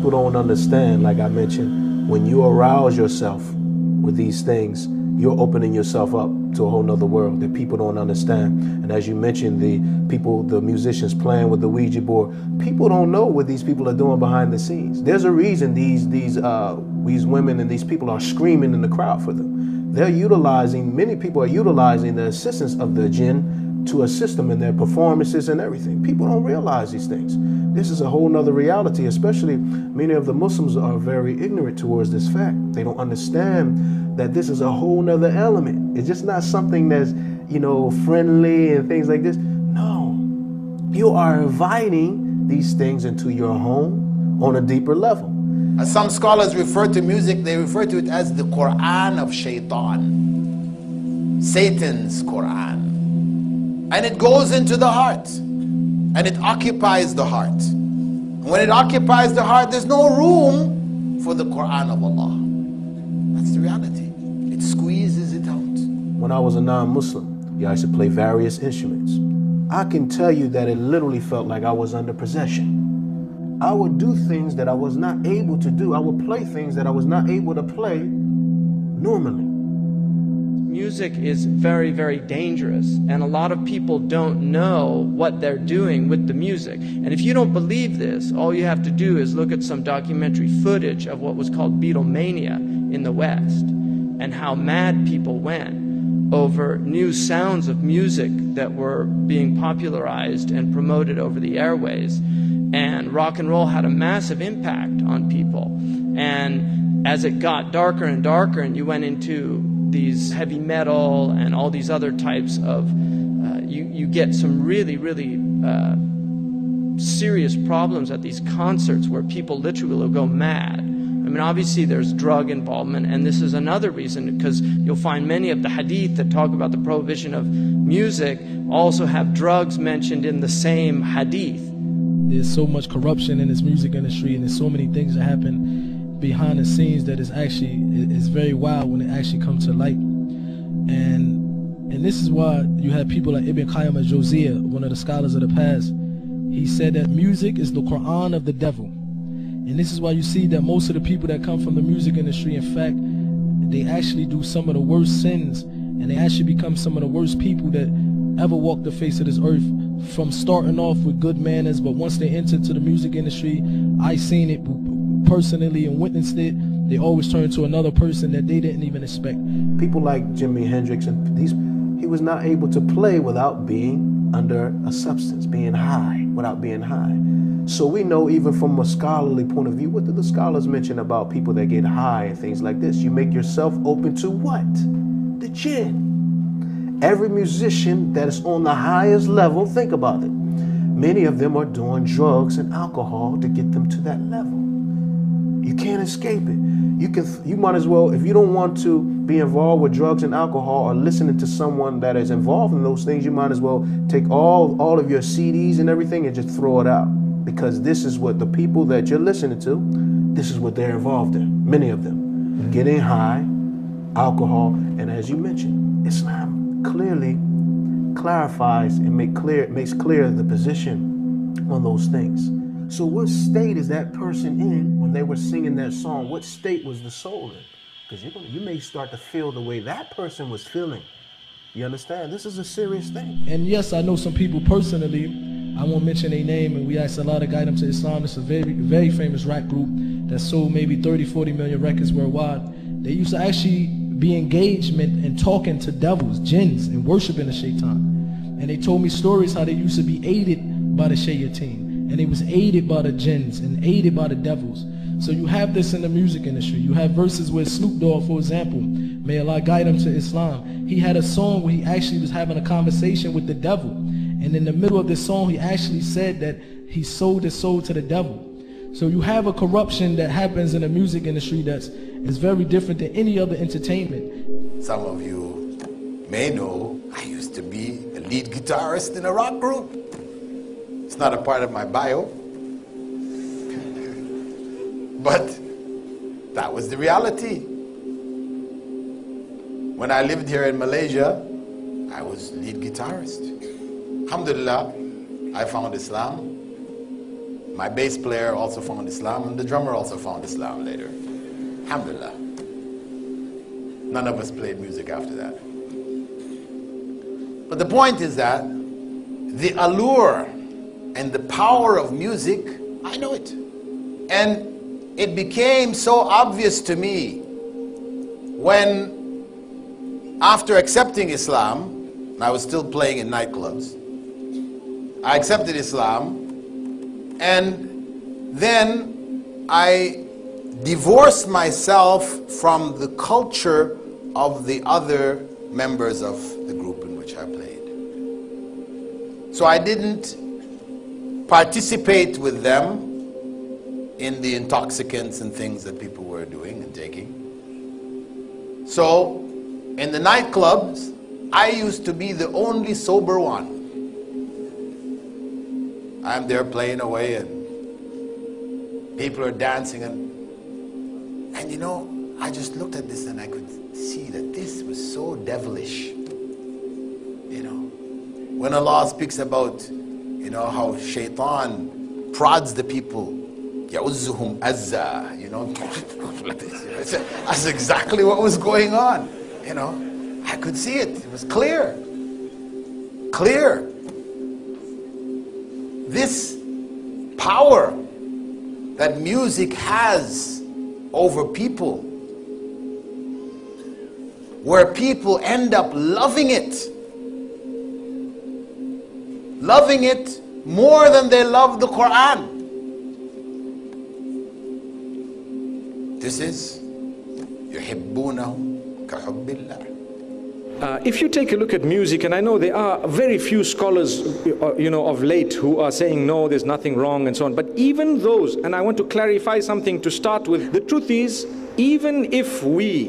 people don't understand, like I mentioned, when you arouse yourself with these things, you're opening yourself up to a whole nother world that people don't understand. And as you mentioned, the musicians playing with the Ouija board, people don't know what these people are doing behind the scenes. There's a reason these women and these people are screaming in the crowd for them. Many people are utilizing the assistance of the jinn to assist them in their performances and everything. People don't realize these things. This is a whole nother reality, especially many of the Muslims are very ignorant towards this fact. They don't understand that this is a whole nother element. It's just not something that's, friendly and things like this. No, you are inviting these things into your home on a deeper level. As some scholars refer to music, they refer to it as the Quran of Shaitan, Satan's Quran. And it goes into the heart, and it occupies the heart. And when it occupies the heart, there's no room for the Quran of Allah. That's the reality. It squeezes it out. When I was a non-Muslim, I used to play various instruments. I can tell you that it literally felt like I was under possession. I would do things that I was not able to do. I would play things that I was not able to play normally. Music is very, very dangerous, and a lot of people don't know what they're doing with the music. And if you don't believe this, all you have to do is look at some documentary footage of what was called Beatlemania in the West, and how mad people went over new sounds of music that were being popularized and promoted over the airways. And rock and roll had a massive impact on people. And as it got darker and darker, and you went into these heavy metal and all these other types of, you get some really, really serious problems at these concerts where people literally will go mad. I mean, obviously there's drug involvement, and this is another reason, because you'll find many of the hadith that talk about the prohibition of music also have drugs mentioned in the same hadith. There's so much corruption in this music industry, and there's so many things that happen behind the scenes that is very wild when it actually comes to light. And this is why you have people like Ibn Qayyim al-Jawziyya, one of the scholars of the past. He said that music is the Quran of the devil. And this is why you see that most of the people that come from the music industry, in fact, they actually do some of the worst sins, and they actually become some of the worst people that ever walked the face of this earth, from starting off with good manners, but once they enter into the music industry, I seen it personally and witnessed it, they always turn to another person that they didn't even expect. People like Jimi Hendrix, and he was not able to play without being under a substance, being high, without being high. So we know, even from a scholarly point of view, what do the scholars mention about people that get high and things like this? You make yourself open to what? The jinn. Every musician that is on the highest level, think about it. Many of them are doing drugs and alcohol to get them to that level. You can't escape it. You might as well, if you don't want to be involved with drugs and alcohol or listening to someone that is involved in those things, you might as well take all of your CDs and everything and just throw it out. Because this is what the people that you're listening to, this is what they're involved in, many of them. Getting high, alcohol, and as you mentioned, Islam clearly clarifies and makes clear the position on those things. So what state is that person in when they were singing that song? What state was the soul in? Because you may start to feel the way that person was feeling. You understand? This is a serious thing. And yes, I know some people personally, I won't mention their name, and we asked a lot of guide them to Islam. It's a very, very famous rap group that sold maybe 30, 40 million records worldwide. They used to actually be engagement and talking to devils, jinns, and worshiping the shaitan. And they told me stories how they used to be aided by the shayateen, and they was aided by the jinns and aided by the devils. So you have this in the music industry. You have verses where Snoop Dogg, for example, may Allah guide him to Islam, he had a song where he actually was having a conversation with the devil. And in the middle of this song, he actually said that he sold his soul to the devil. So you have a corruption that happens in the music industry is very different than any other entertainment. Some of you may know I used to be the lead guitarist in a rock group. It's not a part of my bio, but that was the reality. When I lived here in Malaysia, I was lead guitarist. Alhamdulillah, I found Islam. My bass player also found Islam, and the drummer also found Islam later. Alhamdulillah. None of us played music after that. But the point is that the allure and the power of music, I know it. And it became so obvious to me when, after accepting Islam, I was still playing in nightclubs. I accepted Islam, and then I divorced myself from the culture of the other members of the group in which I played. So I didn't participate with them in the intoxicants and things that people were doing and taking. So in the nightclubs, I used to be the only sober one. I'm there playing away and people are dancing, and you know, I just looked at this and I could see that this was so devilish. You know, when Allah speaks about, you know, how shaitan prods the people, يَعُزُّهُمْ أَزَّا, you know, that's exactly what was going on. You know, I could see it. It was clear. Clear. This power that music has over people, where people end up loving it more than they love the Quran. This is يُحِبُّونَهُ كَحُبِّ اللَّهِ. If you take a look at music, and I know there are very few scholars, you know, of late who are saying, no, there's nothing wrong and so on. But even those, and I want to clarify something to start with. The truth is, even if we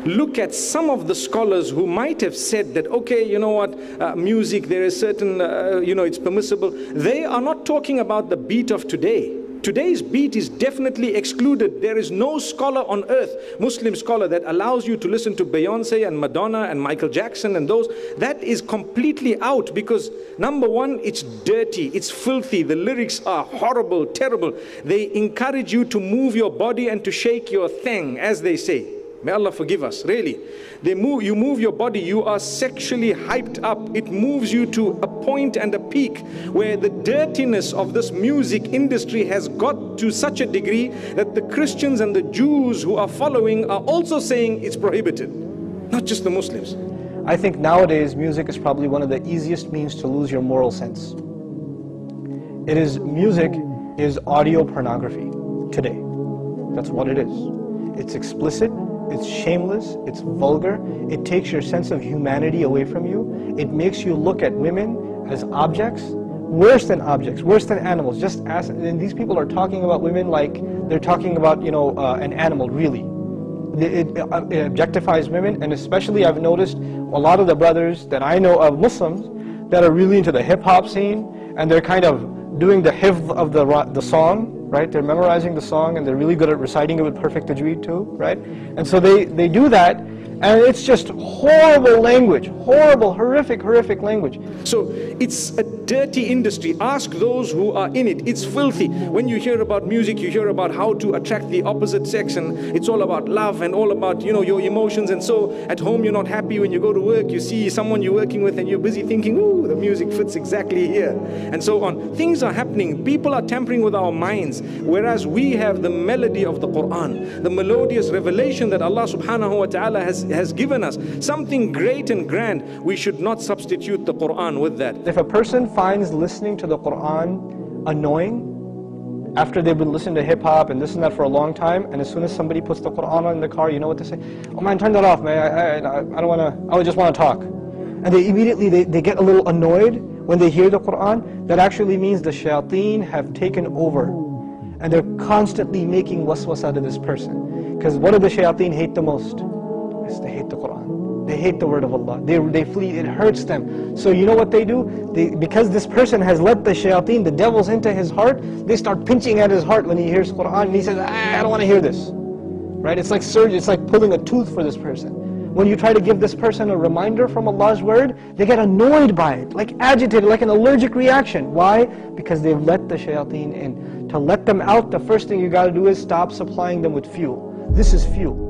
look at some of the scholars who might have said that, okay, you know what, music, there is certain, you know, it's permissible. They are not talking about the beat of today. Today's beat is definitely excluded. There is no scholar on earth, Muslim scholar, that allows you to listen to Beyonce and Madonna and Michael Jackson and those. That is completely out, because number one, it's dirty, it's filthy, the lyrics are horrible, terrible. They encourage you to move your body and to shake your thing, as they say. May Allah forgive us, really. You move your body, you are sexually hyped up. It moves you to a point and a peak where the dirtiness of this music industry has got to such a degree that the Christians and the Jews who are following are also saying it's prohibited, not just the Muslims. I think nowadays music is probably one of the easiest means to lose your moral sense. Music is audio pornography today. That's what it is. It's explicit. It's shameless, it's vulgar, it takes your sense of humanity away from you, it makes you look at women as objects, worse than animals. And these people are talking about women like they're talking about, you know, an animal, really. It objectifies women, and especially I've noticed a lot of the brothers that I know of, Muslims, that are really into the hip-hop scene, and they're kind of doing the hifz of the song, right? They're memorizing the song, and they're really good at reciting it with perfect tajweed too, right? And so they do that, and it's just horrible language, horrible, horrific language. So it's a dirty industry. Ask those who are in it. It's filthy. When you hear about music, you hear about how to attract the opposite sex, and it's all about love and all about, you know, your emotions. And so at home you're not happy. When you go to work, you see someone you're working with and you're busy thinking, ooh, the music fits exactly here, and so on. Things are happening. People are tampering with our minds, whereas we have the melody of the Quran, the melodious revelation that Allah subhanahu wa ta'ala has given us, something great and grand. We should not substitute the Quran with that. If a person finds listening to the Quran annoying, after they've been listening to hip-hop and this and that for a long time, and as soon as somebody puts the Quran on in the car, you know what they say? Oh man, turn that off, man, I don't want to, I just want to talk. And they immediately, they get a little annoyed when they hear the Quran. That actually means the shayateen have taken over, and they're constantly making waswasa to this person. Because what do the shayateen hate the most? Yes, they hate the Quran. They hate the word of Allah. They flee, it hurts them. So you know what they do? Because this person has let the shayateen, the devils, into his heart, they start pinching at his heart when he hears Quran, and he says, I don't want to hear this. Right? It's like surgery, it's like pulling a tooth for this person. When you try to give this person a reminder from Allah's word, they get annoyed by it, like agitated, like an allergic reaction. Why? Because they've let the shayateen in. To let them out, the first thing you got to do is stop supplying them with fuel. This is fuel.